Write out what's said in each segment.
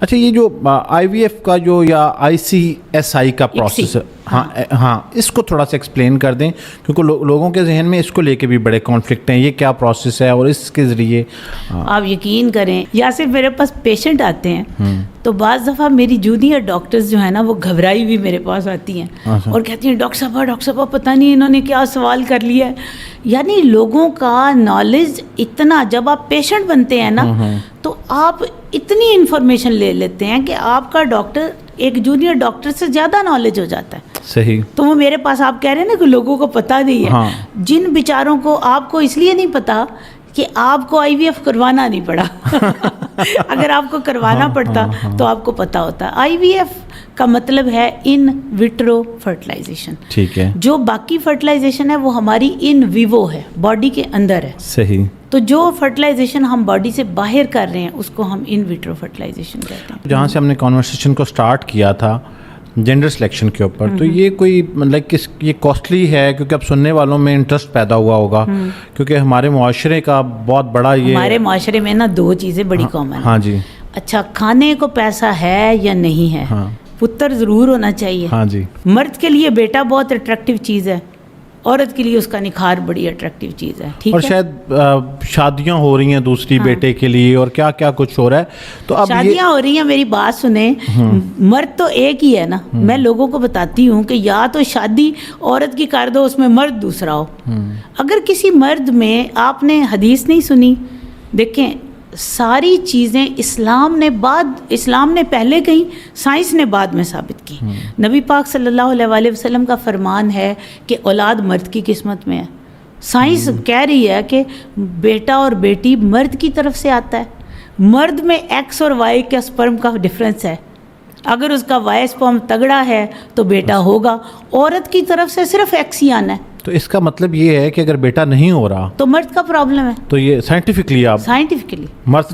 اچھا یہ جو آئی وی ایف کا جو یا آئی سی ایس آئی کا پروسیس ہے، ہاں اس کو تھوڑا سا ایکسپلین کر دیں کیونکہ لوگوں کے ذہن میں اس کو لے کے بھی بڑے کانفلکٹ ہیں، یہ کیا پروسیس ہے اور اس کے ذریعے آپ یقین کریں یا صرف میرے پاس پیشنٹ آتے ہیں تو بعض دفعہ میری جونیئر ڈاکٹرز جو ہیں نا وہ گھبرائی بھی میرے پاس آتی ہیں اور کہتی ہیں ڈاکٹر صاحبہ پتہ نہیں انہوں نے کیا سوال کر لیا ہے. یعنی لوگوں کا نالج اتنا، جب آپ پیشنٹ بنتے ہیں نا تو آپ اتنی انفارمیشن لے لیتے ہیں کہ آپ کا ڈاکٹر ایک جونیئر ڈاکٹر سے زیادہ نالج ہو جاتا ہے. صحیح. تو وہ میرے پاس، آپ کہہ رہے ہیں نا کہ لوگوں کو پتہ نہیں ہے. جن بیچاروں کو، آپ کو اس لیے نہیں پتہ کہ آپ کو آئی وی ایف کروانا نہیں پڑا. اگر آپ کو کروانا پڑتا تو آپ کو پتہ ہوتا. آئی وی ایف کا مطلب ہے ان وٹرو فرٹیلائزیشن. ٹھیک ہے. جو باقی فرٹیلائزیشن ہے وہ ہماری ان ویوو ہے، باڈی کے اندر ہے. صحیح. تو جو فرٹیلائزیشن ہم باڈی سے باہر کر رہے ہیں اس کو ہم ان وٹرو فرٹیلائزیشن کہتے ہیں. جہاں سے ہم نے کانورسیشن کو سٹارٹ کیا تھا جینڈر سلیکشن کے اوپر، تو یہ کوئی مطلب یہ کاسٹلی ہے کیونکہ اب سننے والوں میں انٹرسٹ پیدا ہوا ہوگا کیونکہ ہمارے معاشرے کا بہت بڑا یہ، ہمارے معاشرے میں نا دو چیزیں بڑی کامن ہیں. ہاں جی. اچھا، کھانے کو پیسہ ہے یا نہیں ہے، پتر ضرور ہونا چاہیے. ہاں جی. مرد کے لیے بیٹا بہت اٹریکٹیو چیز ہے، عورت کے لیے اس کا نکھار بڑی اٹریکٹیو چیز ہے. ٹھیک ہے. اور شاید شادیاں ہو رہی ہیں دوسری بیٹے کے لیے اور کیا کیا کچھ ہو رہا ہے. تو اب شادیاں ہو رہی ہیں، میری بات سنیں، مرد تو ایک ہی ہے نا. میں لوگوں کو بتاتی ہوں کہ یا تو شادی عورت کی کر دو، اس میں مرد دوسرا ہو. اگر کسی مرد میں، آپ نے حدیث نہیں سنی، دیکھیں ساری چیزیں اسلام نے پہلے کہیں، سائنس نے بعد میں ثابت کی. نبی پاک صلی اللہ علیہ وآلہ وسلم کا فرمان ہے کہ اولاد مرد کی قسمت میں ہے. سائنس کہہ رہی ہے کہ بیٹا اور بیٹی مرد کی طرف سے آتا ہے. مرد میں ایکس اور وائی کا سپرم کا ڈفرنس ہے. اگر اس کا وائی سپرم تگڑا ہے تو بیٹا ہوگا، عورت کی طرف سے صرف ایکس ہی آنا ہے. تو اس کا مطلب یہ ہے کہ اگر بیٹا نہیں ہو رہا تو مرد کا پرابلم ہے. تو یہ سائنٹیفکلی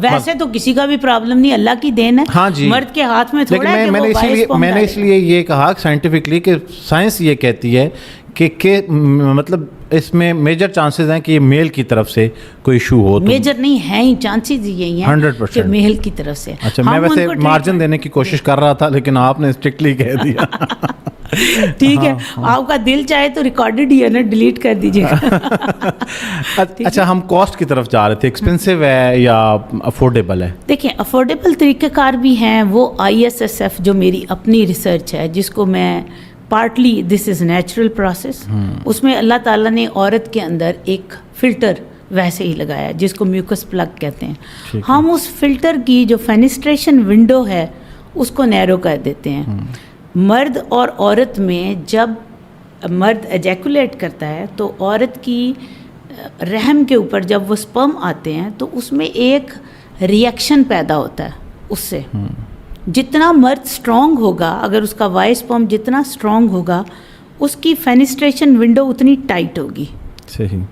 ویسے تو کسی کا بھی پرابلم نہیں، اللہ کی دین ہے. ہاں جی. مرد کے ہاتھ میں تھوڑا ہے کہ میں نے اس لیے یہ کہا سائنٹیفکلی کہ سائنس یہ کہتی ہے کہ مطلب اس میں میجر چانسز ہیں کہ یہ میل کی طرف سے کوئی ایشو ہو. میجر نہیں ہے ہی، چانسز یہی ہیں 100% کہ میل کی طرف سے. اچھا، میں ویسے مارجن دینے کی کوشش کر رہا تھا لیکن آپ نے اسٹرکٹلی کہہ دیا. ٹھیک ہے، آپ کا دل چاہے تو ریکارڈڈ ہی ہے نا، ڈیلیٹ کر دیجیے گا. اچھا، ہم کاسٹ کی طرف جا رہے تھے، ایکسپینسو ہے یا افورڈیبل ہے؟ دیکھیں افورڈیبل طریقہ کار بھی ہیں. وہ آئی ایس ایس ایف جو میری اپنی ریسرچ ہے، جس کو میں partly this is natural process, اس میں اللہ تعالیٰ نے عورت کے اندر ایک فلٹر ویسے ہی لگایا جس کو میوکس پلگ کہتے ہیں. ہم اس فلٹر کی جو فینسٹریشن ونڈو ہے اس کو نیرو کر دیتے ہیں. مرد اور عورت میں جب مرد ایجیکولیٹ کرتا ہے تو عورت کی رحم کے اوپر جب وہ سپرم آتے ہیں تو اس میں ایک ریئیکشن پیدا ہوتا ہے. اس سے جتنا مرد سٹرونگ ہوگا، اگر اس کا وائی سپرم جتنا سٹرونگ ہوگا، اس کی فینسٹریشن ونڈو اتنی ٹائٹ ہوگی. صحیح.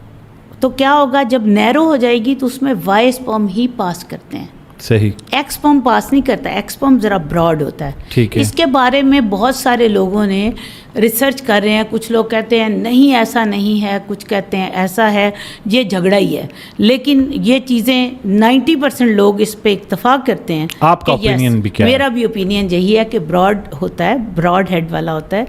تو کیا ہوگا، جب نیرو ہو جائے گی تو اس میں وائی سپرم ہی پاس کرتے ہیں. صحیح. ایکس سپرم پاس نہیں کرتا، ایکس سپرم ذرا براڈ ہوتا ہے. ٹھیک ہے. اس کے بارے میں بہت سارے لوگوں نے ریسرچ کر رہے ہیں. کچھ لوگ کہتے ہیں نہیں ایسا نہیں ہے، کچھ کہتے ہیں ایسا ہے. یہ جھگڑا ہی ہے، لیکن یہ چیزیں 90% لوگ اس پہ اتفاق کرتے ہیں. آپ کا اوپینین بھی کیا ہے؟ میرا بھی اوپینین یہی ہے کہ براڈ ہوتا ہے، براڈ ہیڈ والا ہوتا ہے.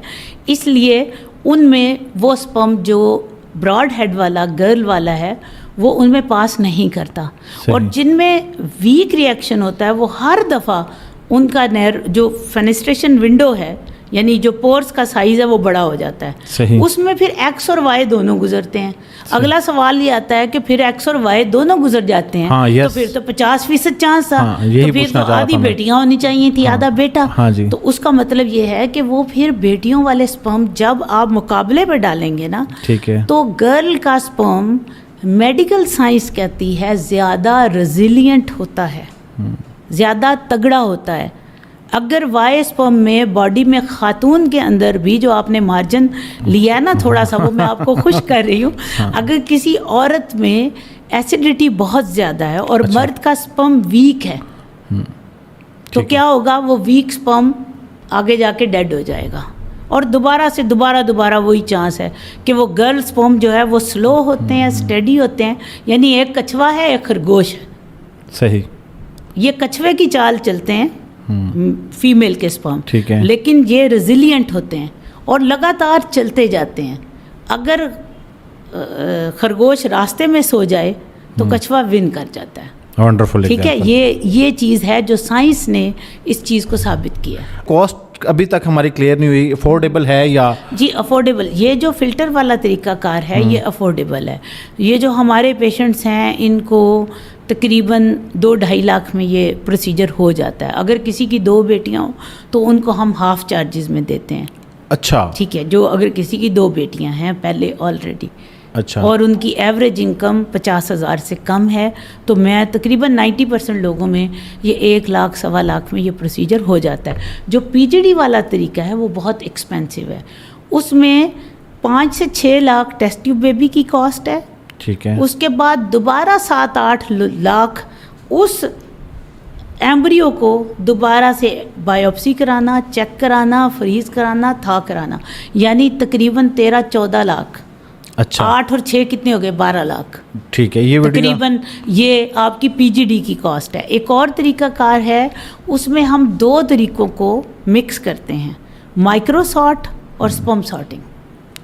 اس لیے ان میں وہ سپرم جو براڈ ہیڈ والا گرل والا ہے وہ ان میں پاس نہیں کرتا. اور جن میں ویک ریئیکشن ہوتا ہے وہ ہر دفعہ ان کا جو فینسٹریشن ونڈو ہے، یعنی جو پورس کا سائز ہے وہ بڑا ہو جاتا ہے. اس میں پھر ایکس اور وائی دونوں گزرتے ہیں. اگلا سوال یہ آتا ہے کہ پھر ایکس اور وائی دونوں گزر جاتے ہیں تو پھر تو 50% چانس تھا، تو پھر تو آدھی بیٹیاں ہونی چاہیے تھی، آدھا بیٹا. تو اس کا مطلب یہ ہے کہ وہ پھر بیٹیوں والے سپرم جب آپ مقابلے پہ ڈالیں گے نا تو گرل کا سپرم میڈیکل سائنس کہتی ہے زیادہ ریزیلینٹ ہوتا ہے، زیادہ تگڑا ہوتا ہے. اگر وائی سپرم میں باڈی میں خاتون کے اندر بھی جو آپ نے مارجن لیا ہے نا تھوڑا سا، وہ میں آپ کو خوش کر رہی ہوں. اگر کسی عورت میں ایسیڈیٹی بہت زیادہ ہے اور مرد کا سپرم ویک ہے تو کیا ہوگا، وہ ویک سپرم آگے جا کے ڈیڈ ہو جائے گا. اور دوبارہ وہی چانس ہے کہ وہ گرل سپرم جو ہے وہ سلو ہوتے ہیں، اسٹیڈی ہوتے ہیں. یعنی ایک کچھوا ہے، ایک خرگوش ہے. صحیح. یہ کچھوے کی چال چلتے ہیں فیمیل کے اسپرم، ٹھیک ہے، لیکن یہ ریزیلینٹ ہوتے ہیں اور لگاتار چلتے جاتے ہیں. اگر خرگوش راستے میں سو جائے تو کچھوا ون کر جاتا ہے. ونڈرفل. ٹھیک ہے، یہ چیز ہے جو سائنس نے اس چیز کو ثابت کیا. کاسٹ ابھی تک ہماری کلیئر نہیں ہوئی، افورڈیبل ہے یا؟ جی افورڈیبل. یہ جو فلٹر والا طریقہ کار ہے یہ افورڈیبل ہے. یہ جو ہمارے پیشنٹس ہیں ان کو تقریباً 2-2.5 لاکھ میں یہ پروسیجر ہو جاتا ہے. اگر کسی کی 2 بیٹیاں ہوں تو ان کو ہم ہاف چارجز میں دیتے ہیں. اچھا ٹھیک ہے، جو اگر کسی کی 2 بیٹیاں ہیں پہلے آلریڈی، اچھا، اور ان کی ایوریج انکم 50,000 سے کم ہے، تو میں تقریباً 90% لوگوں میں یہ 1 لاکھ 1.25 لاکھ میں یہ پروسیجر ہو جاتا ہے. جو پی جی ڈی والا طریقہ ہے وہ بہت ایکسپینسو ہے. اس میں 5 سے 6 لاکھ ٹیسٹ ٹیوب بیبی کی کاسٹ ہے. ٹھیک ہے، اس کے بعد دوبارہ 7-8 لاکھ اس ایمبریو کو دوبارہ سے بایوپسی کرانا، چیک کرانا، فریز کرانا، تھا کرانا، یعنی تقریباً 13-14 لاکھ. اچھا 8 اور 6 کتنے ہو گئے؟ 12 لاکھ. ٹھیک ہے، یہ تقریباً یہ آپ کی پی جی ڈی کی کاسٹ ہے. ایک اور طریقہ کار ہے، اس میں ہم 2 طریقوں کو مکس کرتے ہیں، مائکرو سارٹ اور اسپرم سارٹنگ.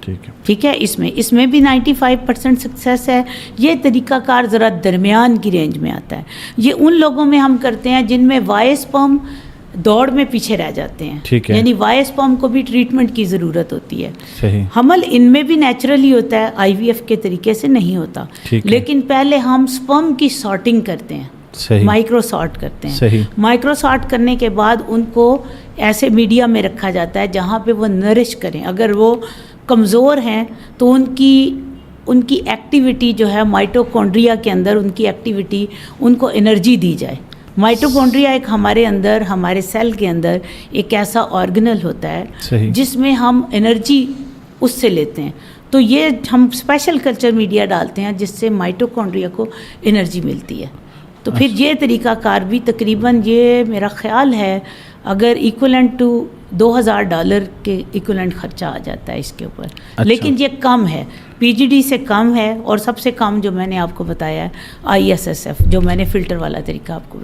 ٹھیک ہے، ٹھیک ہے، اس میں بھی 95% سکسیس ہے. یہ طریقہ کار ذرا درمیان کی رینج میں آتا ہے. یہ ان لوگوں میں ہم کرتے ہیں جن میں وائی اسپرم دوڑ میں پیچھے رہ جاتے ہیں. ٹھیک ہے، یعنی وائی اسپرم کو بھی ٹریٹمنٹ کی ضرورت ہوتی ہے. صحیح، حمل ان میں بھی نیچرلی ہوتا ہے، آئی وی ایف کے طریقے سے نہیں ہوتا. ٹھیک ہے، لیکن پہلے ہم اسپرم کی سارٹنگ کرتے ہیں، صحیح، مائکرو سارٹ کرتے ہیں. صحیح، مائکرو سارٹ کرنے کے بعد ان کو ایسے میڈیا میں رکھا جاتا ہے جہاں پہ وہ نرش کریں. اگر وہ کمزور ہیں تو ان کی ایکٹیویٹی جو ہے مائٹوکونڈریا کے اندر، ان کی ایکٹیویٹی، ان کو انرجی دی جائے. مائٹوکونڈریا ایک ہمارے اندر، ہمارے سیل کے اندر ایک ایسا آرگنل ہوتا ہے صحیح، جس میں ہم انرجی اس سے لیتے ہیں. تو یہ ہم اسپیشل کلچر میڈیا ڈالتے ہیں جس سے مائٹوکونڈریا کو انرجی ملتی ہے. تو پھر یہ طریقہ کار بھی تقریباً، یہ میرا خیال ہے اگر ایکولنٹ ٹو $2,000 کے ایکولنٹ خرچہ آ جاتا ہے اس کے اوپر. لیکن یہ کم ہے، پی جی ڈی سے کم ہے. اور سب سے کم جو میں نے آپ کو بتایا ہے ISSF، جو میں نے فلٹر والا طریقہ آپ کو